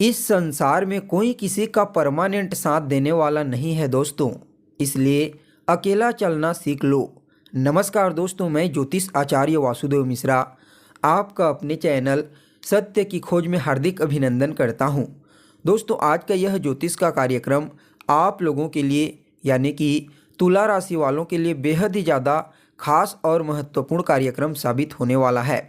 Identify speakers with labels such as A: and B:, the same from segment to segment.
A: इस संसार में कोई किसी का परमानेंट साथ देने वाला नहीं है दोस्तों, इसलिए अकेला चलना सीख लो। नमस्कार दोस्तों, मैं ज्योतिष आचार्य वासुदेव मिश्रा आपका अपने चैनल सत्य की खोज में हार्दिक अभिनंदन करता हूं। दोस्तों, आज का यह ज्योतिष का कार्यक्रम आप लोगों के लिए यानी कि तुला राशि वालों के लिए बेहद ही ज़्यादा खास और महत्वपूर्ण कार्यक्रम साबित होने वाला है।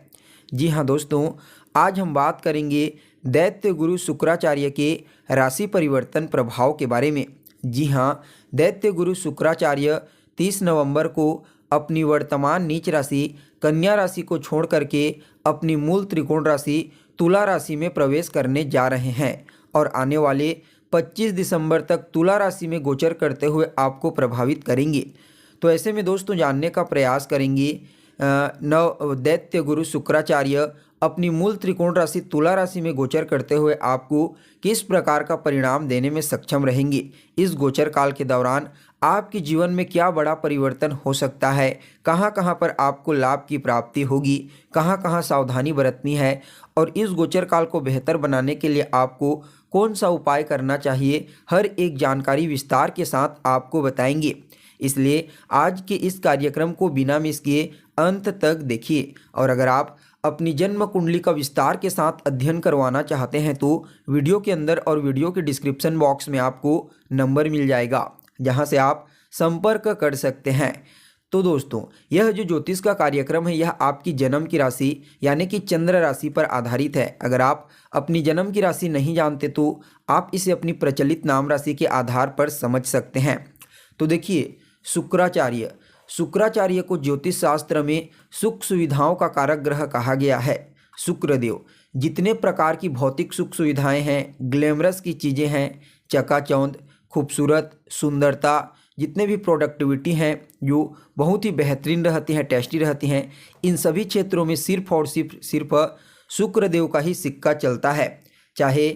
A: जी हाँ दोस्तों, आज हम बात करेंगे दैत्य गुरु शुक्राचार्य के राशि परिवर्तन प्रभाव के बारे में। जी हाँ, दैत्य गुरु शुक्राचार्य 30 नवंबर को अपनी वर्तमान नीच राशि कन्या राशि को छोड़ करके अपनी मूल त्रिकोण राशि तुला राशि में प्रवेश करने जा रहे हैं और आने वाले 25 दिसंबर तक तुला राशि में गोचर करते हुए आपको प्रभावित करेंगे। तो ऐसे में दोस्तों जानने का प्रयास करेंगे दैत्य गुरु शुक्राचार्य अपनी मूल त्रिकोण राशि तुला राशि में गोचर करते हुए आपको किस प्रकार का परिणाम देने में सक्षम रहेंगे। इस गोचर काल के दौरान आपके जीवन में क्या बड़ा परिवर्तन हो सकता है, कहाँ कहाँ पर आपको लाभ की प्राप्ति होगी, कहाँ कहाँ सावधानी बरतनी है और इस गोचर काल को बेहतर बनाने के लिए आपको कौन सा उपाय करना चाहिए, हर एक जानकारी विस्तार के साथ आपको बताएंगे। इसलिए आज के इस कार्यक्रम को बिना मिस किए अंत तक देखिए। और अगर आप अपनी जन्म कुंडली का विस्तार के साथ अध्ययन करवाना चाहते हैं तो वीडियो के अंदर और वीडियो के डिस्क्रिप्शन बॉक्स में आपको नंबर मिल जाएगा जहां से आप संपर्क कर सकते हैं। तो दोस्तों, यह जो ज्योतिष का कार्यक्रम है यह आपकी जन्म की राशि यानी कि चंद्र राशि पर आधारित है। अगर आप अपनी जन्म की राशि नहीं जानते तो आप इसे अपनी प्रचलित नाम राशि के आधार पर समझ सकते हैं। तो देखिए, शुक्राचार्य को ज्योतिष शास्त्र में सुख सुविधाओं का कारक ग्रह कहा गया है। शुक्रदेव जितने प्रकार की भौतिक सुख सुविधाएं हैं, ग्लैमरस की चीज़ें हैं, चकाचौंध, खूबसूरत, सुंदरता, जितने भी प्रोडक्टिविटी हैं जो बहुत ही बेहतरीन रहती हैं, टेस्टी रहती हैं, इन सभी क्षेत्रों में सिर्फ और सिर्फ शुक्रदेव का ही सिक्का चलता है। चाहे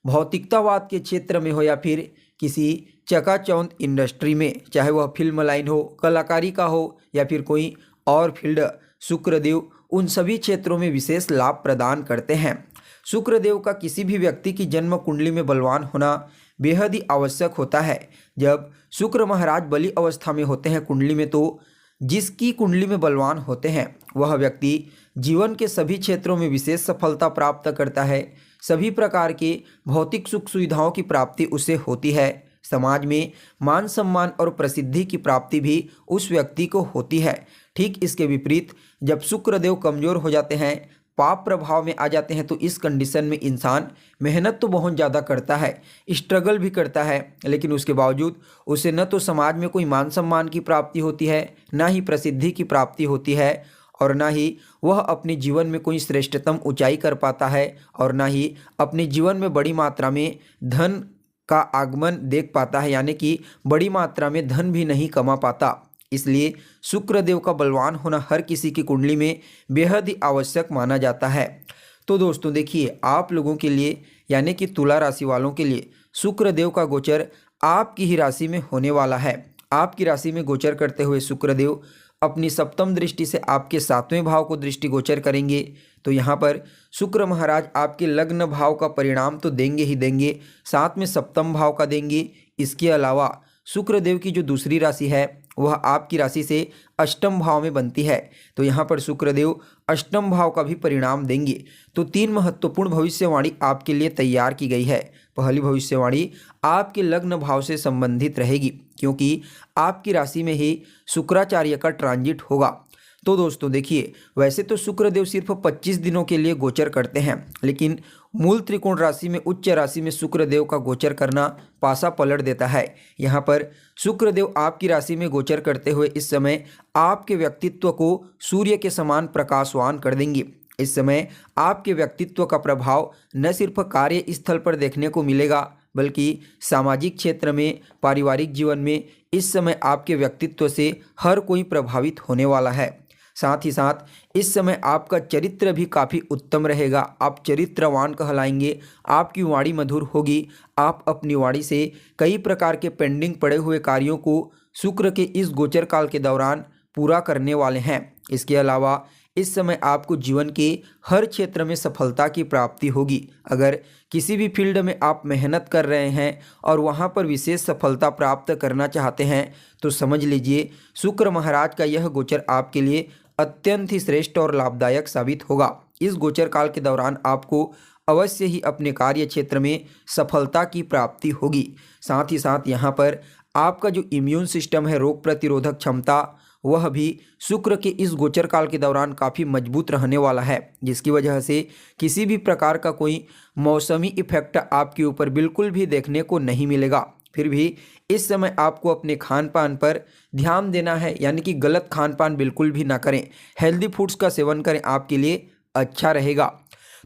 A: भौतिकतावाद के क्षेत्र में हो या फिर किसी चकाचौंध इंडस्ट्री में, चाहे वह फिल्म लाइन हो, कलाकारी का हो या फिर कोई और फील्ड, शुक्रदेव उन सभी क्षेत्रों में विशेष लाभ प्रदान करते हैं। शुक्रदेव का किसी भी व्यक्ति की जन्म कुंडली में बलवान होना बेहद ही आवश्यक होता है। जब शुक्र महाराज बली अवस्था में होते हैं कुंडली में, तो जिसकी कुंडली में बलवान होते हैं वह व्यक्ति जीवन के सभी क्षेत्रों में विशेष सफलता प्राप्त करता है। सभी प्रकार के भौतिक सुख सुविधाओं की प्राप्ति उसे होती है। समाज में मान सम्मान और प्रसिद्धि की प्राप्ति भी उस व्यक्ति को होती है। ठीक इसके विपरीत जब शुक्रदेव कमजोर हो जाते हैं, पाप प्रभाव में आ जाते हैं, तो इस कंडीशन में इंसान मेहनत तो बहुत ज़्यादा करता है, स्ट्रगल भी करता है, लेकिन उसके बावजूद उसे न तो समाज में कोई मान सम्मान की प्राप्ति होती है, ना ही प्रसिद्धि की प्राप्ति होती है और ना ही वह अपने जीवन में कोई श्रेष्ठतम ऊंचाई कर पाता है और ना ही अपने जीवन में बड़ी मात्रा में धन का आगमन देख पाता है, यानी कि बड़ी मात्रा में धन भी नहीं कमा पाता। इसलिए शुक्रदेव का बलवान होना हर किसी की कुंडली में बेहद ही आवश्यक माना जाता है। तो दोस्तों देखिए, आप लोगों के लिए यानी कि तुला राशि वालों के लिए शुक्रदेव का गोचर आपकी ही राशि में होने वाला है। आपकी राशि में गोचर करते हुए शुक्रदेव अपनी सप्तम दृष्टि से आपके 7वें भाव को दृष्टि गोचर करेंगे। तो यहाँ पर शुक्र महाराज आपके लग्न भाव का परिणाम तो देंगे ही देंगे, साथ में सप्तम भाव का देंगे। इसके अलावा शुक्रदेव की जो दूसरी राशि है वह आपकी राशि से अष्टम भाव में बनती है, तो यहाँ पर शुक्रदेव अष्टम भाव का भी परिणाम देंगे। तो 3 महत्वपूर्ण भविष्यवाणी आपके लिए तैयार की गई है। पहली भविष्यवाणी आपके लग्न भाव से संबंधित रहेगी क्योंकि आपकी राशि में ही शुक्राचार्य का ट्रांजिट होगा। तो दोस्तों देखिए, वैसे तो शुक्रदेव सिर्फ 25 दिनों के लिए गोचर करते हैं, लेकिन मूल त्रिकोण राशि में उच्च राशि में शुक्रदेव का गोचर करना पासा पलट देता है। यहाँ पर शुक्रदेव आपकी राशि में गोचर करते हुए इस समय आपके व्यक्तित्व को सूर्य के समान प्रकाशवान कर देंगे। इस समय आपके व्यक्तित्व का प्रभाव न सिर्फ कार्य स्थल पर देखने को मिलेगा बल्कि सामाजिक क्षेत्र में, पारिवारिक जीवन में इस समय आपके व्यक्तित्व से हर कोई प्रभावित होने वाला है। साथ ही साथ इस समय आपका चरित्र भी काफ़ी उत्तम रहेगा। आप चरित्रवान कहलाएंगे, आपकी वाणी मधुर होगी। आप अपनी वाणी से कई प्रकार के पेंडिंग पड़े हुए कार्यों को शुक्र के इस गोचर काल के दौरान पूरा करने वाले हैं। इसके अलावा इस समय आपको जीवन के हर क्षेत्र में सफलता की प्राप्ति होगी। अगर किसी भी फील्ड में आप मेहनत कर रहे हैं और वहाँ पर विशेष सफलता प्राप्त करना चाहते हैं तो समझ लीजिए शुक्र महाराज का यह गोचर आपके लिए अत्यंत ही श्रेष्ठ और लाभदायक साबित होगा। इस गोचर काल के दौरान आपको अवश्य ही अपने कार्य क्षेत्र में सफलता की प्राप्ति होगी। साथ ही साथ यहाँ पर आपका जो इम्यून सिस्टम है, रोग प्रतिरोधक क्षमता, वह भी शुक्र के इस गोचर काल के दौरान काफ़ी मजबूत रहने वाला है, जिसकी वजह से किसी भी प्रकार का कोई मौसमी इफेक्ट आपके ऊपर बिल्कुल भी देखने को नहीं मिलेगा। फिर भी इस समय आपको अपने खान पान पर ध्यान देना है, यानी कि गलत खान पान बिल्कुल भी ना करें, हेल्दी फूड्स का सेवन करें, आपके लिए अच्छा रहेगा।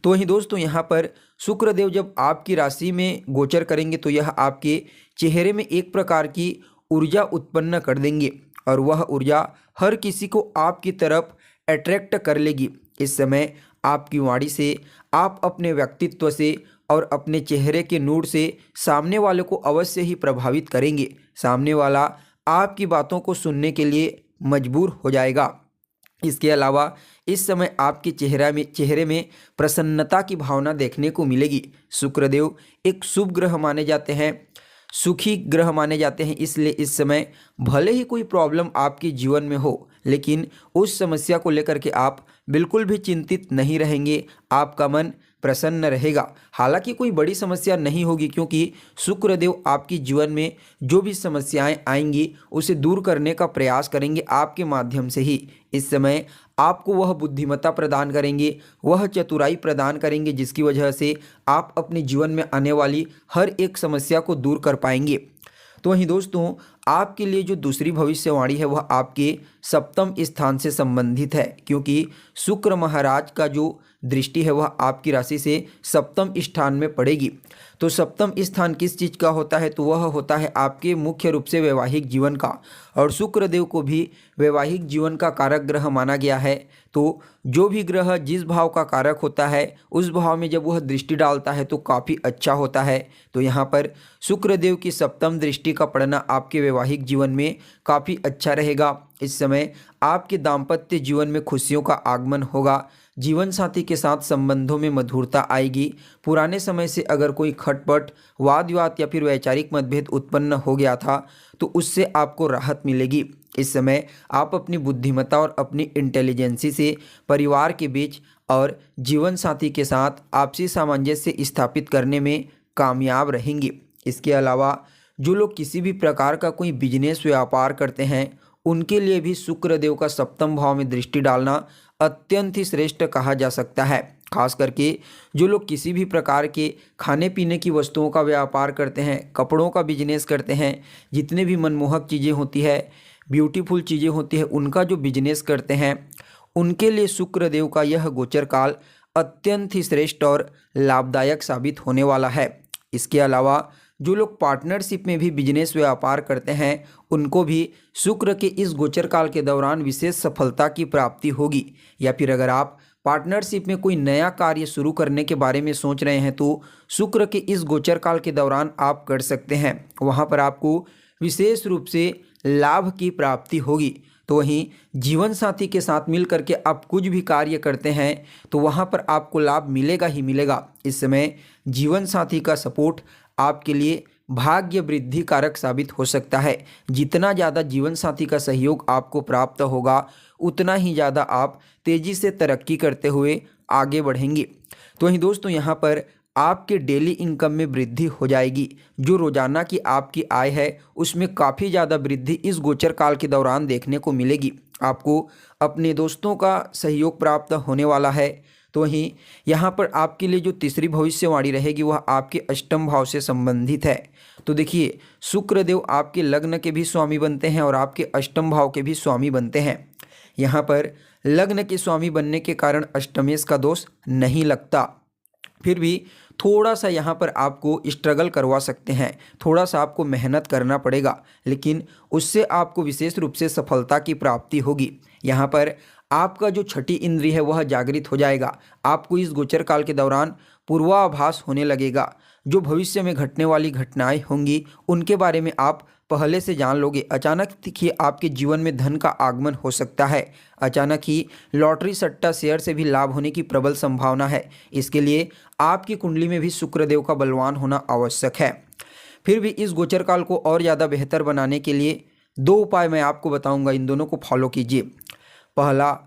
A: तो वहीं दोस्तों यहाँ पर शुक्रदेव जब आपकी राशि में गोचर करेंगे तो यह आपके चेहरे में एक प्रकार की ऊर्जा उत्पन्न कर देंगे और वह ऊर्जा हर किसी को आपकी तरफ अट्रैक्ट कर लेगी। इस समय आपकी वाणी से, आप अपने व्यक्तित्व से और अपने चेहरे के नूर से सामने वाले को अवश्य ही प्रभावित करेंगे। सामने वाला आपकी बातों को सुनने के लिए मजबूर हो जाएगा। इसके अलावा इस समय आपके चेहरे में प्रसन्नता की भावना देखने को मिलेगी। शुक्रदेव एक शुभ ग्रह माने जाते हैं, सुखी ग्रह माने जाते हैं, इसलिए इस समय भले ही कोई प्रॉब्लम आपके जीवन में हो, लेकिन उस समस्या को लेकर के आप बिल्कुल भी चिंतित नहीं रहेंगे, आपका मन प्रसन्न रहेगा। हालांकि कोई बड़ी समस्या नहीं होगी, क्योंकि शुक्रदेव आपके जीवन में जो भी समस्याएं आएंगी उसे दूर करने का प्रयास करेंगे आपके माध्यम से ही। इस समय आपको वह बुद्धिमत्ता प्रदान करेंगे, वह चतुराई प्रदान करेंगे, जिसकी वजह से आप अपने जीवन में आने वाली हर एक समस्या को दूर कर पाएंगे। तो वहीं दोस्तों आपके लिए जो दूसरी भविष्यवाणी है वह आपके सप्तम स्थान से संबंधित है, क्योंकि शुक्र महाराज का जो दृष्टि है वह आपकी राशि से सप्तम स्थान में पड़ेगी। तो सप्तम स्थान किस चीज़ का होता है, तो वह होता है आपके मुख्य रूप से वैवाहिक जीवन का, और शुक्रदेव को भी वैवाहिक जीवन का कारक ग्रह माना गया है। तो जो भी ग्रह जिस भाव का कारक होता है उस भाव में जब वह दृष्टि डालता है तो काफ़ी अच्छा होता है। तो यहाँ पर शुक्रदेव की सप्तम दृष्टि का पड़ना आपके वैवाहिक जीवन में काफ़ी अच्छा रहेगा। इस समय आपके दाम्पत्य जीवन में खुशियों का आगमन होगा, जीवन साथी के साथ संबंधों में मधुरता आएगी। पुराने समय से अगर कोई खटपट, वाद विवाद या फिर वैचारिक मतभेद उत्पन्न हो गया था तो उससे आपको राहत मिलेगी। इस समय आप अपनी बुद्धिमत्ता और अपनी इंटेलिजेंसी से परिवार के बीच और जीवन साथी के साथ आपसी सामंजस्य स्थापित करने में कामयाब रहेंगे। इसके अलावा जो लोग किसी भी प्रकार का कोई बिजनेस व्यापार करते हैं उनके लिए भी शुक्रदेव का सप्तम भाव में दृष्टि डालना अत्यंत ही श्रेष्ठ कहा जा सकता है। खास करके जो लोग किसी भी प्रकार के खाने पीने की वस्तुओं का व्यापार करते हैं, कपड़ों का बिजनेस करते हैं, जितने भी मनमोहक चीज़ें होती है, ब्यूटीफुल चीज़ें होती है, उनका जो बिजनेस करते हैं उनके लिए शुक्रदेव का यह गोचर काल अत्यंत ही श्रेष्ठ और लाभदायक साबित होने वाला है। इसके अलावा जो लोग पार्टनरशिप में भी बिजनेस व्यापार करते हैं उनको भी शुक्र के इस गोचर काल के दौरान विशेष सफलता की प्राप्ति होगी। या फिर अगर आप पार्टनरशिप में कोई नया कार्य शुरू करने के बारे में सोच रहे हैं तो शुक्र के इस गोचर काल के दौरान आप कर सकते हैं, वहाँ पर आपको विशेष रूप से लाभ की प्राप्ति होगी। तो वहीं जीवन साथी के साथ मिल करके आप कुछ भी कार्य करते हैं तो वहाँ पर आपको लाभ मिलेगा ही मिलेगा। इस समय जीवन साथी का सपोर्ट आपके लिए भाग्य वृद्धि कारक साबित हो सकता है। जितना ज़्यादा जीवन साथी का सहयोग आपको प्राप्त होगा उतना ही ज़्यादा आप तेज़ी से तरक्की करते हुए आगे बढ़ेंगे। तो वहीं दोस्तों यहाँ पर आपके डेली इनकम में वृद्धि हो जाएगी। जो रोज़ाना की आपकी आय है उसमें काफ़ी ज़्यादा वृद्धि इस गोचर काल के दौरान देखने को मिलेगी। आपको अपने दोस्तों का सहयोग प्राप्त होने वाला है। तो वहीं यहाँ पर आपके लिए जो तीसरी भविष्यवाणी रहेगी वह आपके अष्टम भाव से संबंधित है। तो देखिए शुक्रदेव आपके लग्न के भी स्वामी बनते हैं और आपके अष्टम भाव के भी स्वामी बनते हैं। यहाँ पर लग्न के स्वामी बनने के कारण अष्टमेश का दोष नहीं लगता, फिर भी थोड़ा सा यहाँ पर आपको स्ट्रगल करवा सकते हैं, थोड़ा सा आपको मेहनत करना पड़ेगा, लेकिन उससे आपको विशेष रूप से सफलता की प्राप्ति होगी। यहाँ पर आपका जो छठी इंद्रिय है वह जागृत हो जाएगा। आपको इस गोचर काल के दौरान पूर्वाभास होने लगेगा। जो भविष्य में घटने वाली घटनाएं होंगी उनके बारे में आप पहले से जान लोगे। अचानक ही आपके जीवन में धन का आगमन हो सकता है। अचानक ही लॉटरी, सट्टा, शेयर से भी लाभ होने की प्रबल संभावना है। इसके लिए आपकी कुंडली में भी शुक्रदेव का बलवान होना आवश्यक है। फिर भी इस गोचर काल को और ज़्यादा बेहतर बनाने के लिए 2 उपाय मैं आपको बताऊंगा, इन दोनों को फॉलो कीजिए। पहला,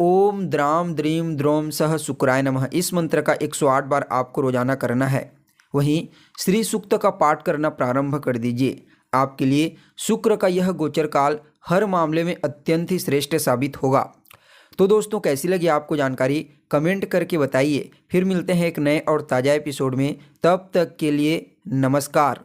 A: ओम द्राम द्रीम द्रोम सह शुक्राय नमः, इस मंत्र का 108 बार आपको रोजाना करना है। वहीं श्री सूक्त का पाठ करना प्रारंभ कर दीजिए। आपके लिए शुक्र का यह गोचर काल हर मामले में अत्यंत ही श्रेष्ठ साबित होगा। तो दोस्तों, कैसी लगी आपको जानकारी, कमेंट करके बताइए। फिर मिलते हैं एक नए और ताज़ा एपिसोड में। तब तक के लिए नमस्कार।